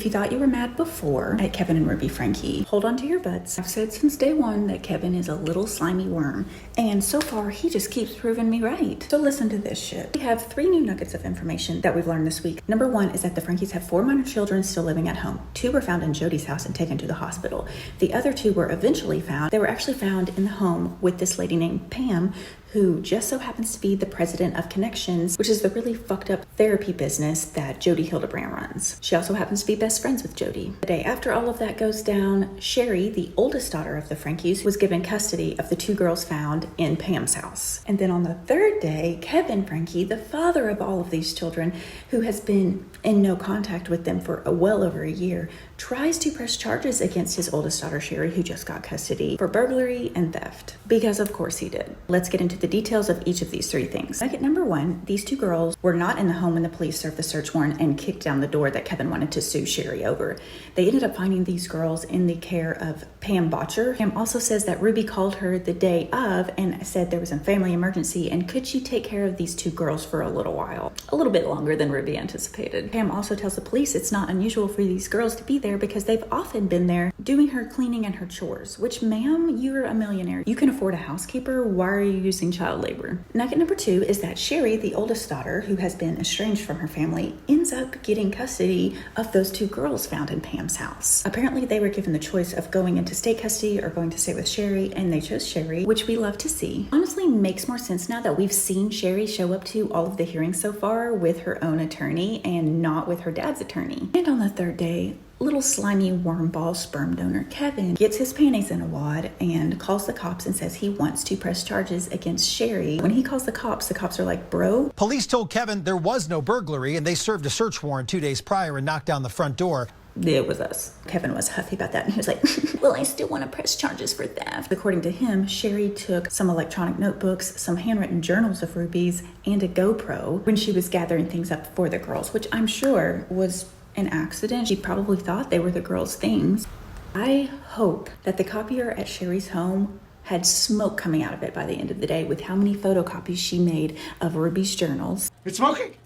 If you thought you were mad before at Kevin and Ruby Franke, hold on to your butts. I've said since day one that Kevin is a little slimy worm, and so far he just keeps proving me right. So listen to this shit. We have 3 new nuggets of information that we've learned this week. Number 1 is that the Frankes have 4 minor children still living at home. 2 were found in Jodi's house and taken to the hospital. The other 2 were eventually found. They were actually found in the home with this lady named Pam, who just so happens to be the president of Connexions, which is the really fucked up therapy business that Jodi Hildebrandt runs. She also happens to be best friends with Jodi. The day after all of that goes down, Shari, the oldest daughter of the Frankes, was given custody of the 2 girls found in Pam's house. And then on the 3rd day, Kevin Franke, the father of all of these children, who has been in no contact with them for well over a year, tries to press charges against his oldest daughter, Shari, who just got custody, for burglary and theft. Because of course he did. Let's get into the details of each of these 3 things. Nugget number 1, these 2 girls were not in the home when the police served the search warrant and kicked down the door that Kevin wanted to sue Shari over. They ended up finding these girls in the care of Pam Botcher. Pam also says that Ruby called her the day of and said there was a family emergency and could she take care of these 2 girls for a little while. A little bit longer than Ruby anticipated. Pam also tells the police it's not unusual for these girls to be there because they've often been there doing her cleaning and her chores, which, ma'am, you're a millionaire. You can afford a housekeeper. Why are you using child labor? Nugget number 2 is that Shari, the oldest daughter, who has been estranged from her family, ends up getting custody of those 2 girls found in Pam's house. Apparently, they were given the choice of going into state custody or going to stay with Shari, and they chose Shari, which we love to see. Honestly, makes more sense now that we've seen Shari show up to all of the hearings so far with her own attorney and not with her dad's attorney. And on the 3rd day, little slimy wormball sperm donor Kevin gets his panties in a wad and calls the cops and says he wants to press charges against Shari. When he calls the cops are like, bro. Police told Kevin there was no burglary and they served a search warrant 2 days prior and knocked down the front door. It was us. Kevin was huffy about that and he was like, well, I still want to press charges for theft. According to him, Shari took some electronic notebooks, some handwritten journals of Ruby's, and a GoPro when she was gathering things up for the girls, which I'm sure was an accident. She probably thought they were the girls' things. I hope that the copier at Shari's home had smoke coming out of it by the end of the day with how many photocopies she made of Ruby's journals. It's smoking!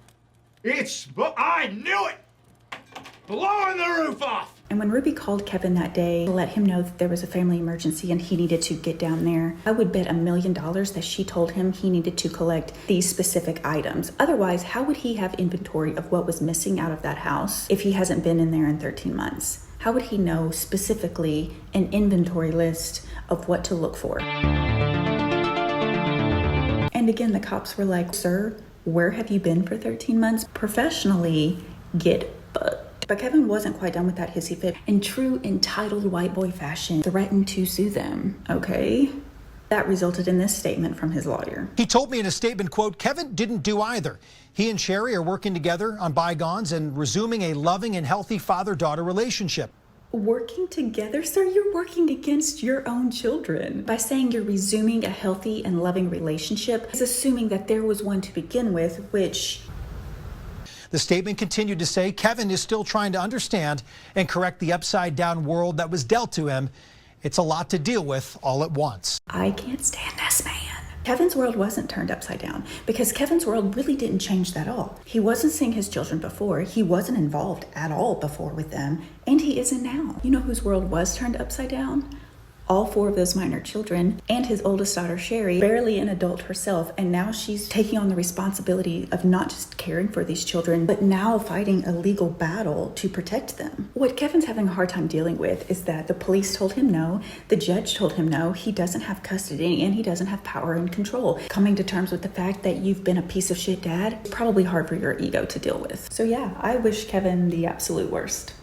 I knew it! Blowing the roof off! And when Ruby called Kevin that day to let him know that there was a family emergency and he needed to get down there, I would bet $1 million that she told him he needed to collect these specific items. Otherwise, how would he have inventory of what was missing out of that house if he hasn't been in there in 13 months? How would he know specifically an inventory list of what to look for? And again, the cops were like, sir, where have you been for 13 months? Professionally, get fucked. But Kevin wasn't quite done with that hissy fit. In true entitled white boy fashion, threatened to sue them, okay? That resulted in this statement from his lawyer. He told me in a statement, quote, Kevin didn't do either. He and Shari are working together on bygones and resuming a loving and healthy father-daughter relationship. Working together? Sir, you're working against your own children. By saying you're resuming a healthy and loving relationship, is assuming that there was one to begin with, which... The statement continued to say Kevin is still trying to understand and correct the upside-down world that was dealt to him. It's a lot to deal with all at once. I can't stand this man. Kevin's world wasn't turned upside down because Kevin's world really didn't change that all. He wasn't seeing his children before. He wasn't involved at all before with them, and he isn't now. You know whose world was turned upside down? All 4 of those minor children and his oldest daughter, Shari, barely an adult herself. And now she's taking on the responsibility of not just caring for these children, but now fighting a legal battle to protect them. What Kevin's having a hard time dealing with is that the police told him no, the judge told him no, he doesn't have custody and he doesn't have power and control. Coming to terms with the fact that you've been a piece of shit dad is probably hard for your ego to deal with. So yeah, I wish Kevin the absolute worst.